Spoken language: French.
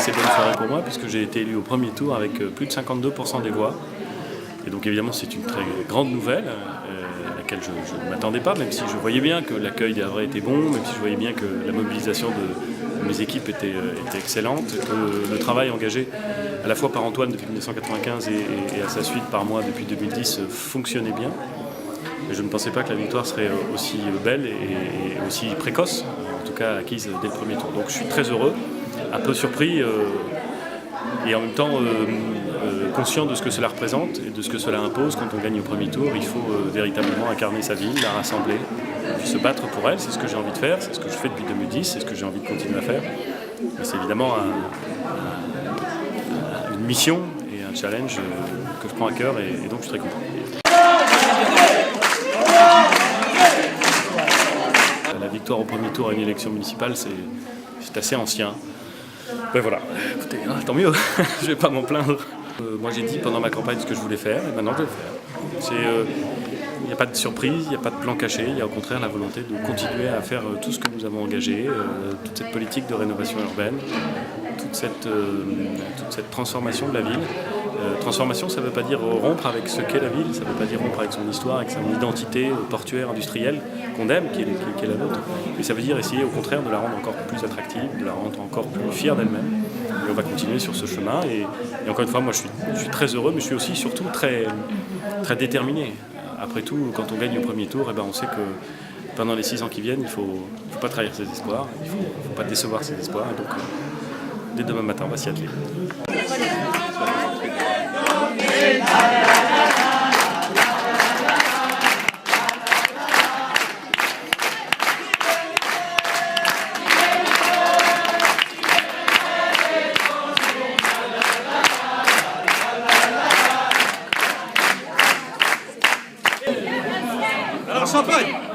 assez bonne soirée pour moi puisque j'ai été élu au premier tour avec plus de 52% des voix. Et donc évidemment c'est une très grande nouvelle à laquelle je ne m'attendais pas, même si je voyais bien que l'accueil des Havrais était bon, même si je voyais bien que la mobilisation de mes équipes était excellente, que le travail engagé à la fois par Antoine depuis 1995 et à sa suite par moi depuis 2010 fonctionnait bien. Et je ne pensais pas que la victoire serait aussi belle et aussi précoce, en tout cas acquise dès le premier tour. Donc je suis très heureux, un peu surpris et en même temps conscient de ce que cela représente et de ce que cela impose quand on gagne au premier tour. Il faut véritablement incarner sa ville, la rassembler, puis se battre pour elle. C'est ce que j'ai envie de faire, c'est ce que je fais depuis 2010, c'est ce que j'ai envie de continuer à faire. Et c'est évidemment une mission et un challenge que je prends à cœur et donc je suis très content. La victoire au premier tour à une élection municipale, c'est assez ancien. Ben voilà, écoutez, hein, tant mieux, je vais pas m'en plaindre. Moi j'ai dit pendant ma campagne ce que je voulais faire et maintenant je vais le faire. Il n'y a pas de surprise, il n'y a pas de plan caché, il y a au contraire la volonté de continuer à faire tout ce que nous avons engagé, toute cette politique de rénovation urbaine, toute cette transformation de la ville. Transformation, ça ne veut pas dire rompre avec ce qu'est la ville, ça ne veut pas dire rompre avec son histoire, avec son identité portuaire, industrielle, qu'on aime, qui est la nôtre. Mais ça veut dire essayer au contraire de la rendre encore plus attractive, de la rendre encore plus fière d'elle-même. Et on va continuer sur ce chemin. Et encore une fois, moi je suis très heureux, mais je suis aussi surtout très déterminé. Après tout, quand on gagne au premier tour, on sait que pendant les 6 ans qui viennent, il ne faut pas trahir ses espoirs, il ne faut pas décevoir ses espoirs. Et donc, dès demain matin, on va s'y atteler. Alors champagne!